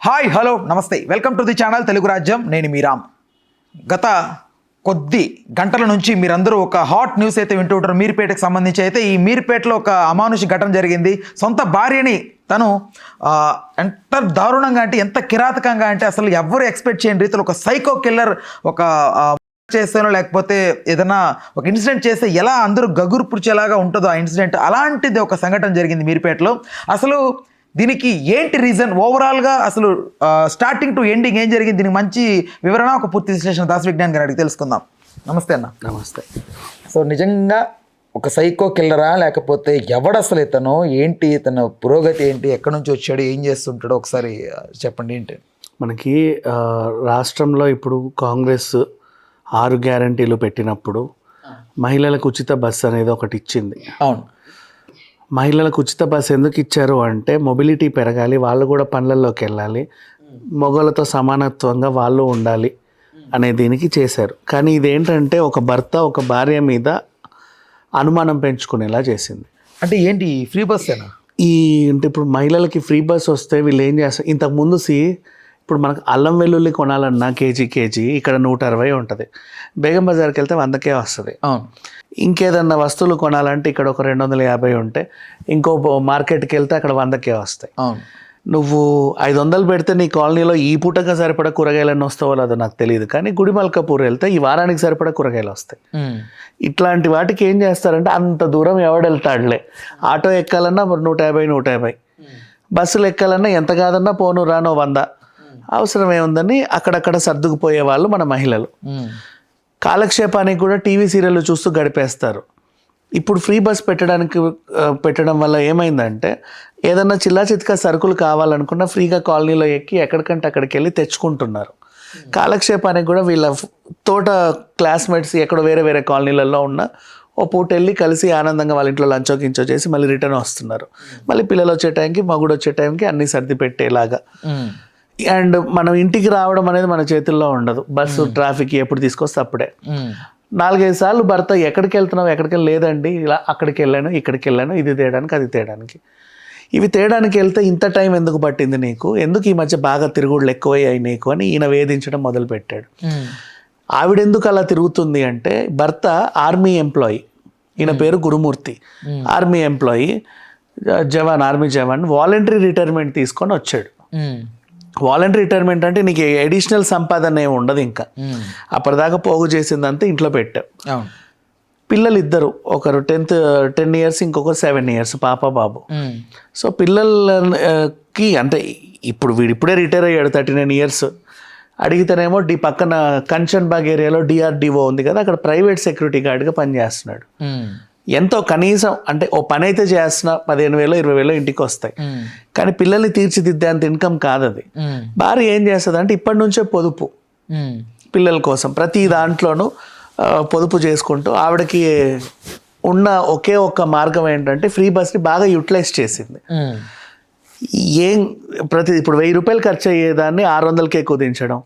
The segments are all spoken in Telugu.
హాయ్ హలో నమస్తే, welcome to the channel Telugu రాజ్యం. నేను మీ రామ్. గత కొద్ది గంటల నుంచి మీరందరూ ఒక హాట్ న్యూస్ అయితే వింటూ ఉంటారు. మీర్పేటకు సంబంధించి అయితే ఈ మీర్పేటలో ఒక అమానుష ఘటన జరిగింది. సొంత భార్యని తను ఎంత దారుణంగా అంటే ఎంత కిరాతకంగా అంటే అసలు ఎవరు ఎక్స్పెక్ట్ చేయని రీతిలో ఒక సైకో కిల్లర్ ఒక చేస్తానో లేకపోతే ఏదైనా ఒక ఇన్సిడెంట్ చేస్తే ఎలా అందరూ గగురుపుర్చేలాగా ఉంటుందో ఆ ఇన్సిడెంట్, అలాంటిది ఒక సంఘటన జరిగింది మీర్పేటలో. అసలు దీనికి ఏంటి రీజన్, ఓవరాల్గా అసలు స్టార్టింగ్ టు ఎండింగ్ ఏం జరిగింది, దీనికి మంచి వివరణ, ఒక పూర్తి విశ్లేషణ దాస్ విజ్ఞాన్ గారు అడిగి తెలుసుకుందాం. నమస్తే అన్న. నమస్తే. సో నిజంగా ఒక సైకో కిల్లరా లేకపోతే ఎవడు అసలు ఇతను, ఏంటి ఇతను పురోగతి ఏంటి, ఎక్కడి నుంచి వచ్చాడు, ఏం చేస్తుంటాడో ఒకసారి చెప్పండి. ఏంటి మనకి రాష్ట్రంలో ఇప్పుడు కాంగ్రెస్ 6 గ్యారంటీలు పెట్టినప్పుడు మహిళలకు ఉచిత బస్సు అనేది ఒకటి ఇచ్చింది. అవును. మహిళలకు ఉచిత బస్సు ఎందుకు ఇచ్చారు అంటే మొబిలిటీ పెరగాలి, వాళ్ళు కూడా పనులలోకి వెళ్ళాలి, మగవాళ్ళతో సమానత్వంగా వాళ్ళు ఉండాలి అనే దీనికి చేశారు. కానీ ఇదేంటంటే ఒక భర్త ఒక భార్య మీద అనుమానం పెంచుకునేలా చేసింది. అంటే ఏంటి ఫ్రీ బస్సేనా? అంటే ఇప్పుడు మహిళలకి ఫ్రీ బస్ వస్తే వీళ్ళు ఏం చేస్తారు, ఇంతకుముందు ఇప్పుడు మనకు అల్లం వెల్లుల్లి కొనాలన్నా కేజీ ఇక్కడ 160 ఉంటుంది, బేగం బజార్కి వెళ్తే 100కే వస్తుంది. ఇంకేదన్నా వస్తువులు కొనాలంటే ఇక్కడ ఒక 250 ఉంటే ఇంకో మార్కెట్కి వెళ్తే అక్కడ 100కే వస్తాయి. నువ్వు 500 పెడితే నీ కాలనీలో ఈ పూటగా సరిపడా కూరగాయలన్నీ వస్తావో లేదో నాకు తెలియదు, కానీ గుడిమల్కాపూర్ వెళ్తే ఈ వారానికి సరిపడా కూరగాయలు వస్తాయి. ఇట్లాంటి వాటికి ఏం చేస్తారంటే అంత దూరం ఎవడు వెళ్తాడులే, ఆటో ఎక్కాలన్నా 150 బస్సులు ఎక్కాలన్నా ఎంత కాదన్నా పోను రానో 100, అవసరం ఏముందని అక్కడక్కడ సర్దుకుపోయే వాళ్ళు మన మహిళలు. కాలక్షేపానికి కూడా టీవీ సీరియల్ చూస్తూ గడిపేస్తారు. ఇప్పుడు ఫ్రీ బస్ పెట్టడం వల్ల ఏమైందంటే ఏదన్నా చిల్లా చిత్కా సరుకులు కావాలనుకున్నా ఫ్రీగా కాలనీలో ఎక్కి ఎక్కడికంటే అక్కడికి వెళ్ళి తెచ్చుకుంటున్నారు. కాలక్షేపానికి కూడా వీళ్ళ తోట క్లాస్మేట్స్ ఎక్కడో వేరే వేరే కాలనీలలో ఉన్న ఓ పూట వెళ్ళి కలిసి ఆనందంగా వాళ్ళ ఇంట్లో లంచో గించో చేసి మళ్ళీ రిటర్న్ వస్తున్నారు. మళ్ళీ పిల్లలు వచ్చే టైంకి మగుడు వచ్చే టైంకి అన్నీ సర్ది పెట్టేలాగా. అండ్ మనం ఇంటికి రావడం అనేది మన చేతుల్లో ఉండదు, బస్సు ట్రాఫిక్ ఎప్పుడు తీసుకొస్తే అప్పుడే. 4-5 సార్లు భర్త ఎక్కడికి వెళ్తున్నావు, ఎక్కడికి లేదండి ఇలా అక్కడికి వెళ్ళాను ఇక్కడికి వెళ్ళాను, ఇది తేడానికి అది తేడానికి. ఇవి తేడానికి వెళ్తే ఇంత టైం ఎందుకు పట్టింది నీకు, ఎందుకు ఈ మధ్య బాగా తిరుగుళ్ళు ఎక్కువయ్యాయి నీకు అని ఈయన వేధించడం మొదలుపెట్టాడు. ఆవిడెందుకు అలా తిరుగుతుంది అంటే భర్త ఆర్మీ ఎంప్లాయీ, ఈయన పేరు గురుమూర్తి, ఆర్మీ ఎంప్లాయీ ఆర్మీ జవాన్, వాలంటరీ రిటైర్మెంట్ తీసుకొని వచ్చాడు. వాలంటరీ రిటైర్మెంట్ అంటే నీకు అడిషనల్ సంపాదన ఏమి ఉండదు, ఇంకా అప్పటిదాకా పోగు చేసిందంతా ఇంట్లో పెట్టావు. పిల్లలు ఇద్దరు, ఒకరు 10 years, ఇంకొకరు 7 years, పాప బాబు. సో పిల్లలకి అంటే ఇప్పుడు వీడిప్పుడే రిటైర్ అయ్యాడు 39 years. అడిగితేనేమో పక్కన కంచన్బాగ్ ఏరియాలో DRDO ఉంది కదా, అక్కడ ప్రైవేట్ సెక్యూరిటీ గార్డ్గా పనిచేస్తున్నాడు. ఎంతో కనీసం అంటే ఓ పని అయితే చేస్తున్నా 15,000-20,000 ఇంటికి వస్తాయి, కానీ పిల్లల్ని తీర్చిదిద్దే అంత ఇన్కమ్ కాదు అది. భార్య ఏం చేస్తుంది అంటే ఇప్పటి నుంచే పొదుపు పిల్లల కోసం ప్రతి దాంట్లోనూ పొదుపు చేసుకుంటూ ఆవిడకి ఉన్న ఒకే ఒక్క మార్గం ఏంటంటే ఫ్రీ బస్ని బాగా యూటిలైజ్ చేసింది. ఇప్పుడు 1000 రూపాయలు ఖర్చు అయ్యేదాన్ని 600కే కుదించడం,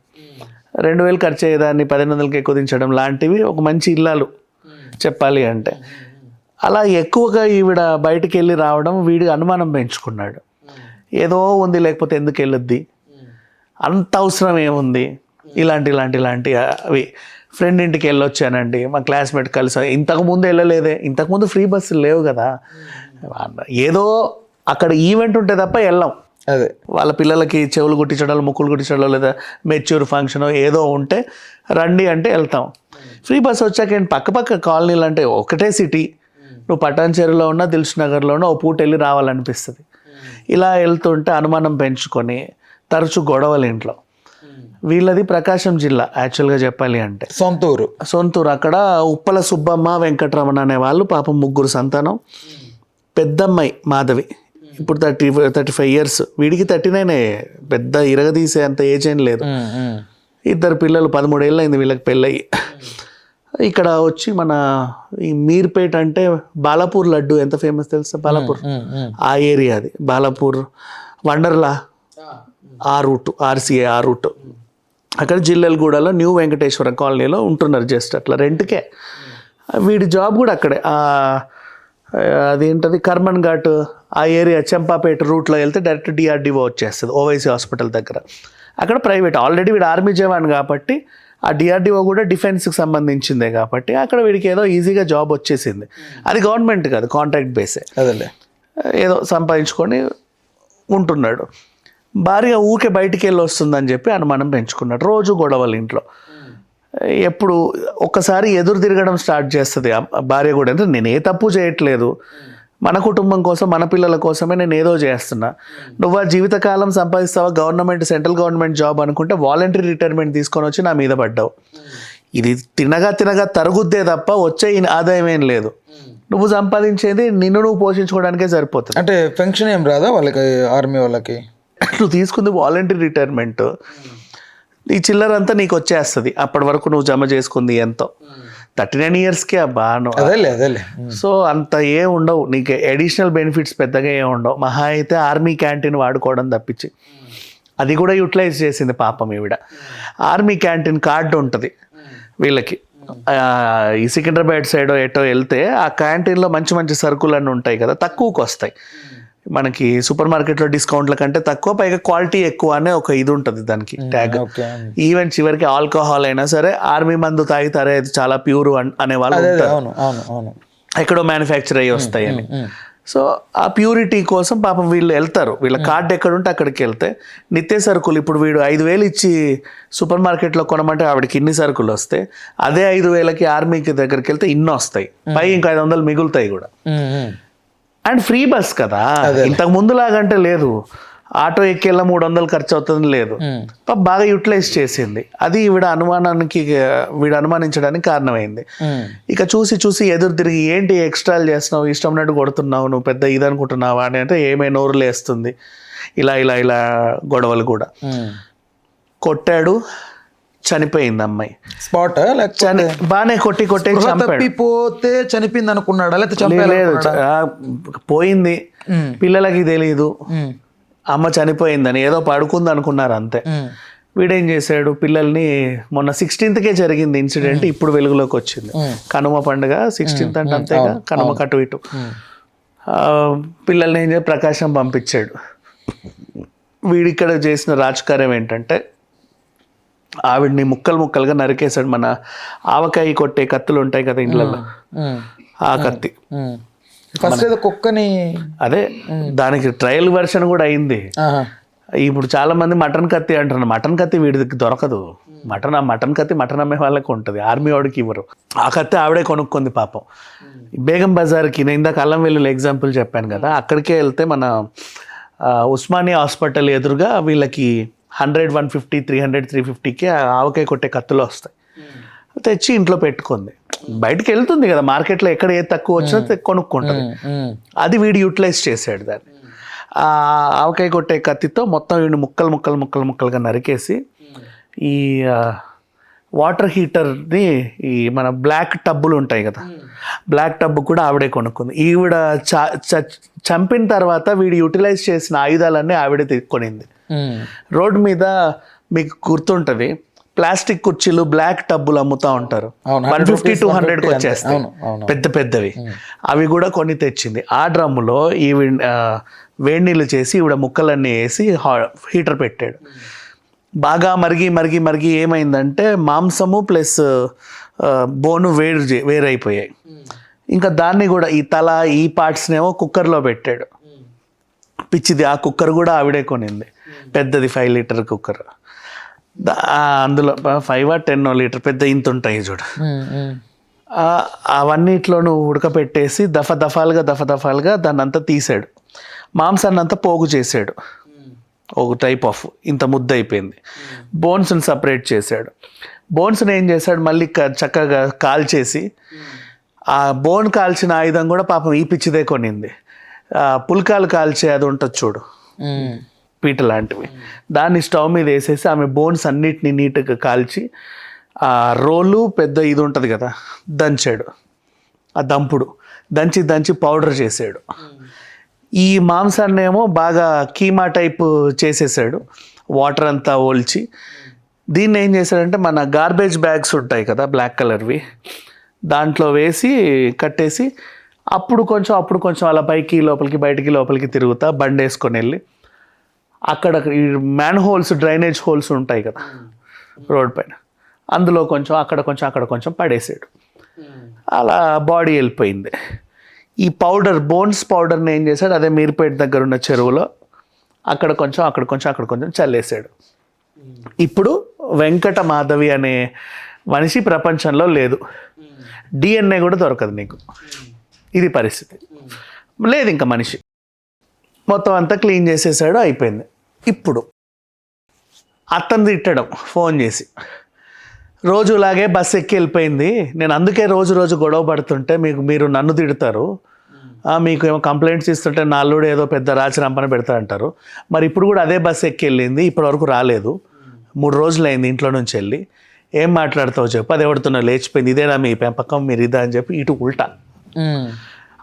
2000 ఖర్చు అయ్యేదాన్ని 1500కే కుదించడం లాంటివి ఒక మంచి ఇల్లాలు చెప్పాలి అంటే. అలా ఎక్కువగా ఈవిడ బయటికి వెళ్ళి రావడం వీడికి అనుమానం పెంచుకున్నాడు. ఏదో ఉంది లేకపోతే ఎందుకు వెళ్ళొద్ది, అంత అవసరం ఏముంది, ఇలాంటి అవి. ఫ్రెండ్ ఇంటికి వెళ్ళొచ్చానండి, మా క్లాస్మేట్ కలిసి, ఇంతకుముందు వెళ్ళలేదే, ఇంతకుముందు ఫ్రీ బస్సులు లేవు కదా, ఏదో అక్కడ ఈవెంట్ ఉంటే తప్ప వెళ్ళాం. అదే వాళ్ళ పిల్లలకి చెవులు కుట్టించడాలు ముక్కులు కుట్టించడాలు లేదా మెచ్యూర్ ఫంక్షన్ ఏదో ఉంటే రండి అంటే వెళ్తాం. ఫ్రీ బస్ వచ్చాక ఏంటి పక్క కాలనీలు అంటే ఒకటే సిటీ, నువ్వు పటాన్చెరులో ఉన్నా దిల్సుఖ్నగర్లో ఉన్నా ఓ పూట వెళ్ళి రావాలనిపిస్తుంది. ఇలా వెళ్తుంటే అనుమానం పెంచుకొని తరచు గొడవలు ఇంట్లో. వీళ్ళది ప్రకాశం జిల్లా యాక్చువల్గా చెప్పాలి అంటే, సొంతూరు. అక్కడ ఉప్పల సుబ్బమ్మ వెంకటరమణ అనే వాళ్ళు, పాపం 3 సంతానం. పెద్దమ్మాయి మాధవి ఇప్పుడు 35 years, వీడికి 39, పెద్ద ఇరగదీసే అంత ఏజ్ ఏం లేదు. 2 పిల్లలు, 13 ఏళ్ళు అయింది వీళ్ళకి పెళ్ళయి. ఇక్కడ వచ్చి మన ఈ మీర్పేట అంటే బాలాపూర్ లడ్డు ఎంత ఫేమస్ తెలుసా, బాలాపూర్ ఆ ఏరియా, అది బాలాపూర్ వండర్లా ఆ రూట్, RCA ఆ రూట్. అక్కడ జిల్లెలగూడలో న్యూ వెంకటేశ్వర కాలనీలో ఉంటున్నారు, జస్ట్ అట్లా రెంట్కే. వీడి జాబ్ కూడా అక్కడే అదేంటది కర్మన్ ఘాట్ ఆ ఏరియా చంపాపేట రూట్లో వెళ్తే డైరెక్ట్ డిఆర్డిఓ వచ్చేస్తుంది ఓవైసీ హాస్పిటల్ దగ్గర. అక్కడ ప్రైవేట్, ఆల్రెడీ వీడు ఆర్మీ జవాన్ కాబట్టి ఆ డిఆర్డిఓ కూడా డిఫెన్స్కి సంబంధించిందే కాబట్టి అక్కడ వీడికి ఏదో ఈజీగా జాబ్ వచ్చేసింది. అది గవర్నమెంట్ కాదు, కాంట్రాక్ట్ బేసే. అదేలే, ఏదో సంపాదించుకొని ఉంటున్నాడు. భార్య ఊకే బయటికి వెళ్ళి వస్తుందని చెప్పి అనుమానం పెంచుకున్నాడు. రోజు గొడవలు ఇంట్లో. ఎప్పుడు ఒక్కసారి ఎదురు తిరగడం స్టార్ట్ చేస్తుంది ఆ భార్య కూడా. అంటే నేను ఏ తప్పు చేయట్లేదు, మన కుటుంబం కోసం మన పిల్లల కోసమే నేను ఏదో చేస్తున్నా, నువ్వు ఆ జీవితకాలం సంపాదిస్తావా గవర్నమెంట్ సెంట్రల్ గవర్నమెంట్ జాబ్ అనుకుంటే వాలంటరీ రిటైర్మెంట్ తీసుకొని వచ్చి నా మీద పడ్డావు. ఇది తినగా తినగా తరుగుద్దే తప్ప వచ్చే ఆదాయం ఏం లేదు. నువ్వు సంపాదించేది నిన్ను నువ్వు పోషించుకోవడానికే సరిపోతుంది. అంటే పెన్షన్ ఏం రాదా వాళ్ళకి, ఆర్మీ వాళ్ళకి? నువ్వు తీసుకుంది వాలంటరీ రిటైర్మెంట్, ఈ చిల్లరంతా నీకు వచ్చేస్తుంది. అప్పటి వరకు నువ్వు జమ చేసుకుంది ఎంతో 39 yearsకే అబ్బా. అదేలే. సో అంత ఏ ఉండవు నీకు, అడిషనల్ బెనిఫిట్స్ పెద్దగా ఏ ఉండవు. మహా అయితే ఆర్మీ క్యాంటీన్ వాడుకోవడం తప్పించి, అది కూడా యూటిలైజ్ చేసింది పాపం ఈవిడ. ఆర్మీ క్యాంటీన్ కార్డు ఉంటుంది వీళ్ళకి. ఈ సికింద్రాబాద్ సైడ్ ఎటో వెళ్తే ఆ క్యాంటీన్లో మంచి మంచి సరుకులు అన్నీ ఉంటాయి కదా, తక్కువకి వస్తాయి మనకి. సూపర్ మార్కెట్లో డిస్కౌంట్ల కంటే తక్కువ, పైగా క్వాలిటీ ఎక్కువ అనే ఒక ఇది ఉంటుంది దానికి ట్యాగ్. ఈవెన్ చివరికి ఆల్కహాల్ అయినా సరే ఆర్మీ మందు తాగితారే అది చాలా ప్యూర్ అనేవాళ్ళు ఉంటారు, ఎక్కడో మ్యానుఫ్యాక్చర్ అయ్యి వస్తాయని. సో ఆ ప్యూరిటీ కోసం పాపం వీళ్ళు వెళ్తారు. వీళ్ళ కార్డు ఎక్కడ ఉంటే అక్కడికి వెళ్తే నిత్య సరుకులు, ఇప్పుడు వీడు 5,000 ఇచ్చి సూపర్ మార్కెట్లో కొనమంటే ఆవిడకి ఇన్ని సరుకులు వస్తే, అదే 5,000కి ఆర్మీకి దగ్గరికి వెళ్తే ఇన్ని వస్తాయి, పై ఇంకా 500 మిగులుతాయి కూడా. అండ్ ఫ్రీ బస్ కదా, ఇంతకు ముందు లాగంటే లేదు, ఆటో ఎక్కేళ్ళ 300 ఖర్చు అవుతుంది లేదు. బాగా యూటిలైజ్ చేసింది. అది వీడు అనుమానించడానికి కారణమైంది. ఇక చూసి చూసి ఎదురు తిరిగి ఏంటి ఎక్స్ట్రాలు చేస్తున్నావు, ఇష్టం ఉన్నట్టు కొడుతున్నావు, నువ్వు పెద్ద ఇది అనుకుంటున్నావా అని అంటే ఏమై నోరు లేస్తుంది. ఇలా ఇలా ఇలా గొడవలు కూడా. కొట్టాడు, చనిపోయింది అమ్మాయి స్పాట్. బాగానే కొట్టి పోతే చనిపోయింది అనుకున్నాడా లేకపోతే లేదు, పోయింది, పిల్లలకి తెలియదు అమ్మ చనిపోయిందని, ఏదో పడుకుంది అనుకున్నారు అంతే. వీడేం చేశాడు, పిల్లల్ని మొన్న 16th జరిగింది ఇన్సిడెంట్, ఇప్పుడు వెలుగులోకి వచ్చింది. కనుమ పండుగ 16th అంటే అంతేగా, కనుమ కటు ఇటు. పిల్లల్ని ఏం చేసి ప్రకాశం పంపించాడు. వీడిక్కడ చేసిన రాజకార్యం ఏంటంటే ఆవిడ్ని ముక్కలు ముక్కలుగా నరికేశాడు. మన ఆవకాయ కొట్టే కత్తులు ఉంటాయి కదా ఇండ్లలో, ఆ కత్తి. ఫస్ట్ ఏదో కుక్కని, అదే దానికి ట్రయల్ వెర్షన్ కూడా అయింది. ఇప్పుడు చాలా మంది మటన్ కత్తి అంటున్నారు. మటన్ కత్తి వీడికి దొరకదు. మటన్ కత్తి మటన్ అమ్మే వాళ్ళకి ఉంటుంది, ఆర్మీ వాడికి ఇవ్వరు. ఆ కత్తి ఆవిడే కొనుక్కుంది పాపం. బేగం బజార్కి నేను ఇందాక అల్లం వెల్లుల్లి ఎగ్జాంపుల్ చెప్పాను కదా, అక్కడికే వెళ్తే మన ఉస్మానియా హాస్పిటల్ ఎదురుగా వీళ్ళకి 100, 150, 300, 350కి ఆవకాయ కొట్టే కత్తులు వస్తాయి. తెచ్చి ఇంట్లో పెట్టుకుంది. బయటకు వెళ్తుంది కదా మార్కెట్లో, ఎక్కడ ఏ తక్కువ వచ్చినా కొనుక్కుంటుంది. అది వీడు యూటిలైజ్ చేశాడు దాన్ని. ఆ ఆవకాయ కొట్టే కత్తితో మొత్తం వీడిని ముక్కలుగా నరికేసి ఈ వాటర్ హీటర్ని, ఈ మన బ్లాక్ టబ్బులు ఉంటాయి కదా, బ్లాక్ టబ్ కూడా ఆవిడే కొనుక్కుంది. ఈవిడ చంపిన తర్వాత వీడు యూటిలైజ్ చేసిన ఆయుధాలన్నీ ఆవిడే కొనింది. రోడ్డు మీద మీకు గుర్తుంటది, ప్లాస్టిక్ కుర్చీలు బ్లాక్ టబ్బులు అమ్ముతా ఉంటారు, 150 to 100కి వచ్చేస్తాయి పెద్ద పెద్దవి. అవి కూడా కొని తెచ్చింది. ఆ డ్రమ్ములో ఈ వేడి నీళ్ళు చేసి ఈవిడ ముక్కలన్నీ వేసి హీటర్ పెట్టాడు. బాగా మరిగి ఏమైందంటే మాంసము ప్లస్ బోను వేరైపోయాయి. ఇంకా దాన్ని కూడా ఈ తల ఈ పార్ట్స్నేమో కుక్కర్లో పెట్టాడు. పిచ్చిది. ఆ కుక్కర్ కూడా ఆవిడే కొనింది, పెద్దది 5 లీటర్ కుక్కర్. అందులో 5 or 10 లీటర్ పెద్ద ఇంత ఉంటాయి చూడు. అవన్నిట్లోనూ ఉడకపెట్టేసి దఫాలుగా దాన్ని అంతా తీసాడు. మాంసాన్ని అంతా పోగు చేశాడు, ఒక టైప్ ఆఫ్ ఇంత ముద్ద అయిపోయింది. బోన్స్ని సపరేట్ చేశాడు. బోన్స్ని ఏం చేశాడు, మళ్ళీ చక్కగా కాల్చేసి, ఆ బోన్ కాల్చిన ఆయుధం కూడా పాపం ఈ పిచ్చిదే కొనింది. పుల్కాలు కాల్చే అది ఉంటుంది చూడు, పీట లాంటివి, దాన్ని స్టవ్ మీద వేసేసి ఆమె బోన్స్ అన్నిటిని నీట్గా కాల్చి, ఆ రోలు పెద్ద ఇది ఉంటుంది కదా దంచాడు. ఆ దంపుడు దంచి పౌడర్ చేసాడు. ఈ మాంసాన్ని ఏమో బాగా కీమా టైప్ చేసేసాడు, వాటర్ అంతా ఓల్చి. దీన్ని ఏం చేశాడంటే మన గార్బేజ్ బ్యాగ్స్ ఉంటాయి కదా బ్లాక్ కలర్వి, దాంట్లో వేసి కట్టేసి అప్పుడు కొంచెం అలా పైకి లోపలికి బయటికి లోపలికి తిరుగుతా బండి వేసుకొని వెళ్ళి అక్కడ ఈ మ్యాన్ హోల్స్ డ్రైనేజ్ హోల్స్ ఉంటాయి కదా రోడ్ పైన, అందులో కొంచెం అక్కడ కొంచెం పడేసాడు. అలా బాడీ వెళ్ళిపోయింది. ఈ బోన్స్ పౌడర్ని ఏం చేశాడు, అదే మీర్పేట దగ్గర ఉన్న చెరువులో అక్కడ కొంచెం చల్లేసాడు. ఇప్పుడు వెంకట మాధవి అనే మనిషి ప్రపంచంలో లేదు, DNA కూడా దొరకదు నీకు. ఇది పరిస్థితి. లేదు ఇంకా మనిషి మొత్తం అంతా క్లీన్ చేసేసాడు, అయిపోయింది. ఇప్పుడు అతను తిట్టడం ఫోన్ చేసి, రోజులాగే బస్సు ఎక్కి వెళ్ళిపోయింది, నేను అందుకే రోజు గొడవ పడుతుంటే మీరు నన్ను తిడతారు, మీకు ఏమో కంప్లైంట్స్ ఇస్తుంటే నా అల్లుడు ఏదో పెద్ద రాచరంపన పెడతారంటారు. మరి ఇప్పుడు కూడా అదే బస్సు ఎక్కి వెళ్ళింది, ఇప్పటివరకు రాలేదు, 3 రోజులు అయింది ఇంట్లో నుంచి వెళ్ళి, ఏం మాట్లాడతావు చెప్పు, అది ఎవడుతున్నా లేచిపోయింది, ఇదేనా మీ పెంపకం, మీరు ఇదా అని చెప్పి ఇటు ఉల్టా.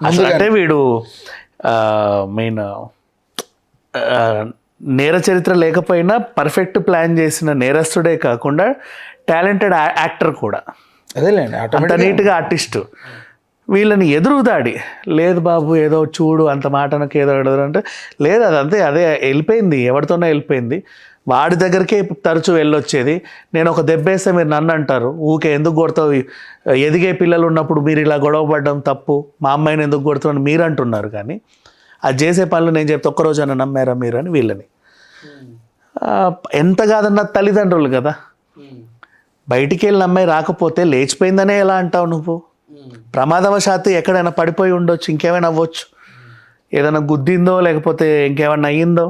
అసలు అంటే వీడు మెయిన్ నేర చరిత్ర లేకపోయినా పర్ఫెక్ట్ ప్లాన్ చేసిన నేరస్తుడే కాకుండా టాలెంటెడ్ యాక్టర్ కూడా, అదేలేండి, అంత నీట్గా ఆర్టిస్టు. వీళ్ళని ఎదురుదాడి, లేదు బాబు ఏదో చూడు అంత మాటనకు ఏదో అంటే లేదు, అదే వెళ్ళిపోయింది, ఎవరితోనో వెళ్ళిపోయింది, వాడి దగ్గరికే తరచూ వెళ్ళొచ్చేది. నేను ఒక దెబ్బేస్తే మీరు నన్ను అంటారు, ఊకే ఎందుకు కొడతావు, ఎదిగే పిల్లలు ఉన్నప్పుడు మీరు ఇలా గొడవ పడడం తప్పు, మా అమ్మాయిని ఎందుకు కొడుతామని మీరు అంటున్నారు. కానీ అది చేసే పనులు నేను చెప్తే ఒక్కరోజైనా నమ్మారా మీరు అని వీళ్ళని. ఎంత కాదన్నా తల్లిదండ్రులు కదా, బయటికి వెళ్ళిన అమ్మాయి రాకపోతే లేచిపోయిందనే ఎలా అంటావు నువ్వు? ప్రమాదవశాత్తు ఎక్కడైనా పడిపోయి ఉండొచ్చు, ఇంకేమైనా అవ్వచ్చు, ఏదైనా గుద్దిందో లేకపోతే ఇంకేమైనా అయ్యిందో,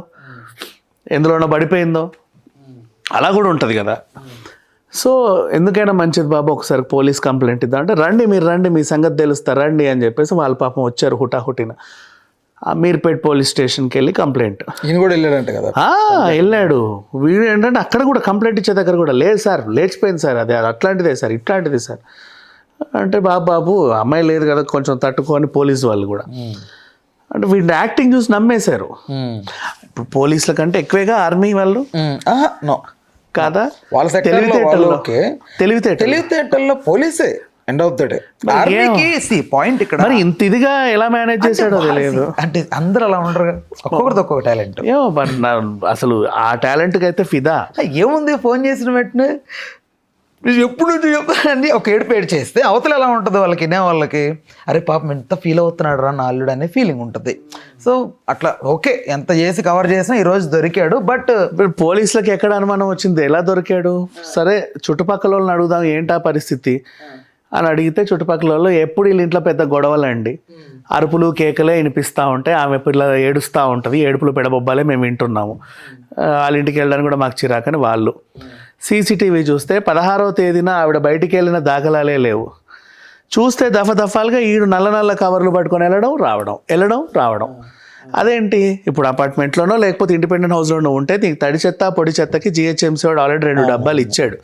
ఎందులోనో పడిపోయిందో, అలా కూడా ఉంటుంది కదా. సో ఎందుకైనా మంచిది బాబు ఒకసారి పోలీస్ కంప్లైంట్ ఇద్దాం అంటే, మీరు రండి మీ సంగతి తెలుస్తారు రండి అని చెప్పేసి వాళ్ళ పాపం వచ్చారు హుటాహుటిన. మీర్పేట్ పోలీస్ స్టేషన్కి వెళ్ళి కంప్లైంట్. ఈయన కూడా వెళ్ళాడంట కదా. వెళ్ళాడు. వీడు ఏంటంటే అక్కడ కూడా కంప్లైంట్ ఇచ్చే దగ్గర కూడా, లేదు సార్ లేచిపోయింది సార్, అది అట్లాంటిదే సార్ ఇట్లాంటిది సార్ అంటే, బాబు అమ్మాయి లేదు కదా కొంచెం తట్టుకొని పోలీసు వాళ్ళు కూడా అంటే వీడిని యాక్టింగ్ చూసి నమ్మేశారు. ఇప్పుడు పోలీసుల కంటే ఎక్కువగా ఆర్మీ వాళ్ళు కాదా, వాళ్ళ తెలివితేటల్లో పోలీసే end of the day. Point ఇక్కడ మరి ఇంత ఇదిగా ఎలా మేనేజ్ చేశాడో తెలియదు. అంటే అందరూ అలా ఉండరు, ఒక్కొక్కరిది ఒక్కొక్క టాలెంట్. ఏమో అసలు ఆ టాలెంట్కి అయితే ఫిదా. ఏముంది, ఫోన్ చేసిన వెంటనే ఎప్పుడు నుంచి చెప్పాలని ఒక ఏడు చేస్తే అవతల ఎలా ఉంటుంది వాళ్ళకి, అరే పాపం ఎంత ఫీల్ అవుతున్నాడు రా నా అల్లుడు అనే ఫీలింగ్ ఉంటుంది. సో అట్లా ఓకే, ఎంత చేసి కవర్ చేసినా ఈరోజు దొరికాడు. బట్ పోలీసులకి ఎక్కడ అనుమానం వచ్చింది, ఎలా దొరికాడు? సరే చుట్టుపక్కల వాళ్ళని అడుగుదాం ఏంటా పరిస్థితి అని అడిగితే, చుట్టుపక్కల వాళ్ళు ఎప్పుడు వీళ్ళ ఇంట్లో పెద్ద గొడవలండి, అరుపులు కేకలే వినిపిస్తూ ఉంటాయి, ఆమె పిల్ల ఏడుస్తూ ఉంటుంది, ఏడుపులు పెడబొబ్బాలే మేము వింటున్నాము, వాళ్ళ ఇంటికి వెళ్ళడానికి కూడా మాకు చిరాకని వాళ్ళు. సీసీటీవీ చూస్తే 16వ తేదీన ఆవిడ బయటికి వెళ్ళిన దాఖలాలే లేవు. చూస్తే దఫాలుగా ఈడు నల్ల కవర్లు పట్టుకొని వెళ్ళడం రావడం. అదేంటి, ఇప్పుడు అపార్ట్మెంట్లోనో లేకపోతే ఇండిపెండెంట్ హౌస్లోనో ఉంటే నీకు తడి చెత్త పొడి చెత్తకి GHMC వాడు ఆల్రెడీ 2 డబ్బాలు ఇచ్చాడు,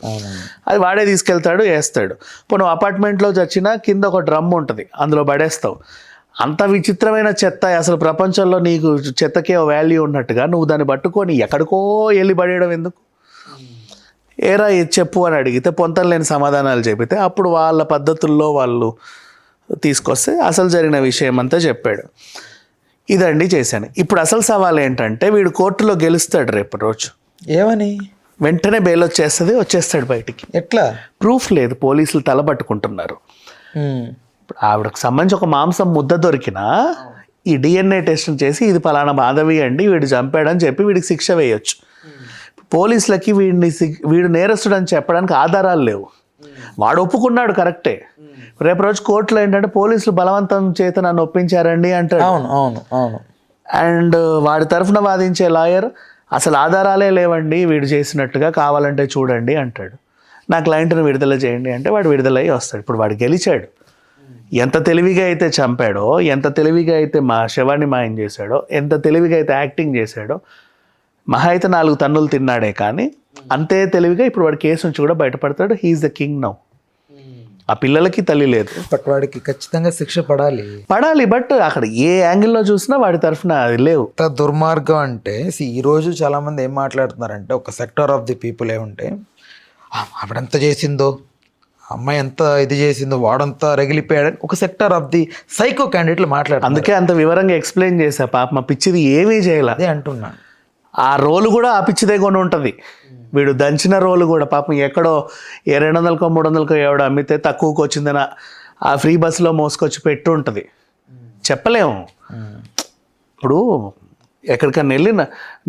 అది వాడే తీసుకెళ్తాడు వేస్తాడు. నువ్వు అపార్ట్మెంట్లో చచ్చినా కింద ఒక డ్రమ్ ఉంటుంది, అందులో పడేస్తావు. అంత విచిత్రమైన చెత్త, అసలు ప్రపంచంలో నీకు చెత్తకే వాల్యూ ఉన్నట్టుగా నువ్వు దాన్ని పట్టుకొని ఎక్కడికో వెళ్ళి పడేయడం ఎందుకు? ఏరా చెప్పు అని అడిగితే పొంతలేని సమాధానాలు చెబితే అప్పుడు వాళ్ళ పద్ధతుల్లో వాళ్ళు తీసుకొస్తే అసలు జరిగిన విషయం అంతా చెప్పాడు. ఇదండి చేశాను. ఇప్పుడు అసలు సవాల్ ఏంటంటే, వీడు కోర్టులో గెలుస్తాడు రేపు రోజు. ఏమని? వెంటనే బెయిల్ వచ్చేస్తాడు బయటికి. ఎట్లా? ప్రూఫ్ లేదు, పోలీసులు తలబట్టుకుంటున్నారు. ఇప్పుడు ఆవిడకు సంబంధించి ఒక మాంసం ముద్ద దొరికినా ఈ DNA టెస్ట్ చేసి ఇది పలానా మాధవి అండి వీడు చంపాడని చెప్పి వీడికి శిక్ష వేయొచ్చు. పోలీసులకి వీడు నేరస్తుడు అని చెప్పడానికి ఆధారాలు లేవు. వాడు ఒప్పుకున్నాడు కరెక్టే, రేపు రోజు కోర్టులో ఏంటంటే పోలీసులు బలవంతం చేత నన్ను ఒప్పించారండి అంటాడు. అవును. అండ్ వాడి తరఫున వాదించే లాయర్ అసలు ఆధారాలే లేవండి వీడు చేసినట్టుగా, కావాలంటే చూడండి అంటాడు. నా క్లయింట్ని విడుదల చేయండి అంటే వాడు విడుదలయ్యి వస్తాడు. ఇప్పుడు వాడు గెలిచాడు. ఎంత తెలివిగా అయితే చంపాడో, ఎంత తెలివిగా అయితే మా శవాన్ని మాయం చేశాడో, ఎంత తెలివిగా అయితే యాక్టింగ్ చేశాడో, మహా అయితే 4 తన్నులు తిన్నాడే కానీ అంతే తెలివిగా ఇప్పుడు వాడి కేసు నుంచి కూడా బయటపడతాడు. He's the king now. ఆ పిల్లలకి తల్లి లేదు, బట్ వాడికి ఖచ్చితంగా శిక్ష పడాలి. బట్ అక్కడ ఏ యాంగిల్లో చూసినా వాడి తరఫున అది లేవు. దుర్మార్గం అంటే ఈరోజు చాలా మంది ఏం మాట్లాడుతున్నారంటే, ఒక సెక్టర్ ఆఫ్ ది పీపుల్ ఏమంటే, ఆవిడెంత చేసిందో, అమ్మాయి ఎంత ఇది చేసిందో వాడంతా రగిలిపోయాడని ఒక సెక్టర్ ఆఫ్ ది సైకో క్యాండిడేట్లు మాట్లాడారు. అందుకే అంత వివరంగా ఎక్స్ప్లెయిన్ చేశా. పాప మా పిచ్చిది ఏమీ చేయాల, అదే అంటున్నాను. ఆ రోలు కూడా ఆ పిచ్చిదే కొని ఉంటుంది. వీడు దంచిన రోలు కూడా పాపం ఎక్కడో 200కో 300కో ఎవడో అమ్మితే తక్కువకి వచ్చిందని ఆ ఫ్రీ బస్సులో మోసుకొచ్చి పెట్టు ఉంటుంది. చెప్పలేము. ఇప్పుడు ఎక్కడికన్నా వెళ్ళిన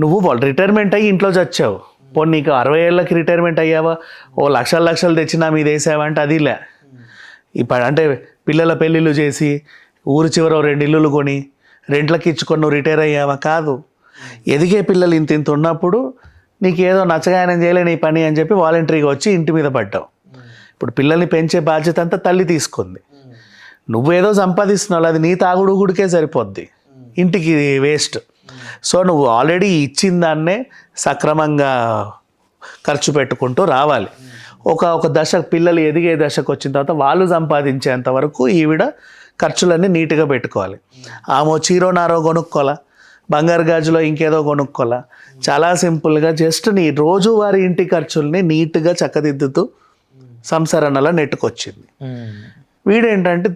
నువ్వు రిటైర్మెంట్ అయ్యి ఇంట్లో చచ్చావు, పోనీ నీకు 60 ఏళ్ళకి రిటైర్మెంట్ అయ్యావా, ఓ లక్షలు తెచ్చినా మీద వేసావా అంటే అది లే. ఇప్పుడు అంటే పిల్లల పెళ్ళిళ్ళు చేసి ఊరు చివర 2 ఇల్లులు కొని రెంట్లకి ఇచ్చుకొని నువ్వు రిటైర్ అయ్యావా? కాదు. ఎదిగే పిల్లలు ఇంత ఉన్నప్పుడు నీకు ఏదో నచ్చగాయనం చేయలేని ఈ పని అని చెప్పి వాలంటరీగా వచ్చి ఇంటి మీద పడ్డావు. ఇప్పుడు పిల్లల్ని పెంచే బాధ్యత అంతా తల్లి తీసుకుంది. నువ్వేదో సంపాదిస్తున్నావు, అది నీ తాగుడుగుడికే సరిపోద్ది, ఇంటికి వేస్ట్. సో నువ్వు ఆల్రెడీ ఇచ్చిన దాన్నే సక్రమంగా ఖర్చు పెట్టుకుంటూ రావాలి. ఒక దశ పిల్లలు ఎదిగే దశకు వచ్చిన తర్వాత వాళ్ళు సంపాదించేంత వరకు ఈవిడ ఖర్చులన్నీ నీట్గా పెట్టుకోవాలి. ఆమె చీరో నారో కొనుక్కోవాలా, బంగారు గాజులో ఇంకేదో కొనుక్కోవాలా. చాలా సింపుల్గా జస్ట్ నీ రోజువారీ ఇంటి ఖర్చుల్ని నీట్గా చక్కదిద్దుతూ సంసారణలో నెట్టుకొచ్చింది. వీడేంటంటే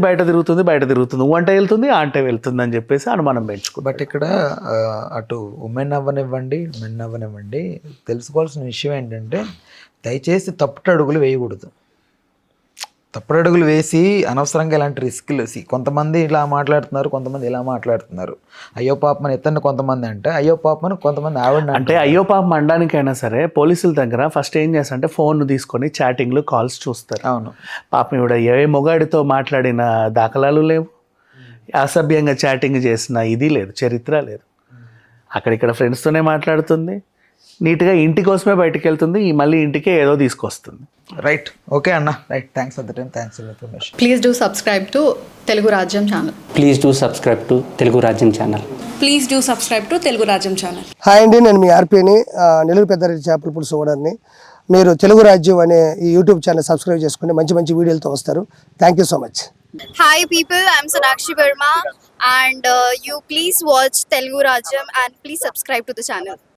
బయట తిరుగుతుంది, వంట వెళ్తుంది, ఆంటే వెళ్తుంది అని చెప్పేసి అనుమానం పెంచుకో. బట్ ఇక్కడ అటు ఉమెన్ అవ్వనివ్వండి, మెన్ అవ్వనివ్వండి, తెలుసుకోవాల్సిన విషయం ఏంటంటే దయచేసి తప్పుడు అడుగులు వేయకూడదు. తప్పుడు అడుగులు వేసి అనవసరంగా ఇలాంటి రిస్క్లు కొంతమంది ఇలా మాట్లాడుతున్నారు, కొంతమంది ఇలా మాట్లాడుతున్నారు. అయ్యో పాపమని ఎత్తండి కొంతమంది అంటే, అయ్యో పాపమని కొంతమంది ఆవిడ అంటే అయ్యో పాపం అనడానికైనా సరే పోలీసుల దగ్గర ఫస్ట్ ఏం చేస్తారంటే ఫోన్ తీసుకొని చాటింగ్లు కాల్స్ చూస్తారు. అవును, పాపం ఇవిడ ఏ మొగాడితో మాట్లాడిన దాఖలాలు లేవు, అసభ్యంగా చాటింగ్ చేసిన ఇది లేదు, చరిత్ర లేదు. అక్కడిక్కడ ఫ్రెండ్స్తోనే మాట్లాడుతుంది, నీట్గా ఇంటి కోసమే బయటికి వెళ్తుంది, మళ్ళీ ఇంటికే ఏదో తీసుకొస్తుంది. రైట్, ఓకే అన్న, right, thanks for the time, thanks for information. Please do subscribe to Telugu Rajyam channel. Please do subscribe to Telugu Rajyam channel. Please do subscribe to Telugu Rajyam channel. Hi అండి, నేను మీ ఆర్పీని, నెల్లూరు పెద్దారెడ్డి చేపల పులుసు ఓనర్ని. మీరు తెలుగు రాజ్యం అనే ఈ యూట్యూబ్ ఛానల్ సబ్స్క్రైబ్ చేసుకుని మంచి వీడియోలతో వస్తారు. Thank you so much. Hi people, I'm Sonakshi Verma and you please watch Telugu Rajyam and please subscribe to the channel.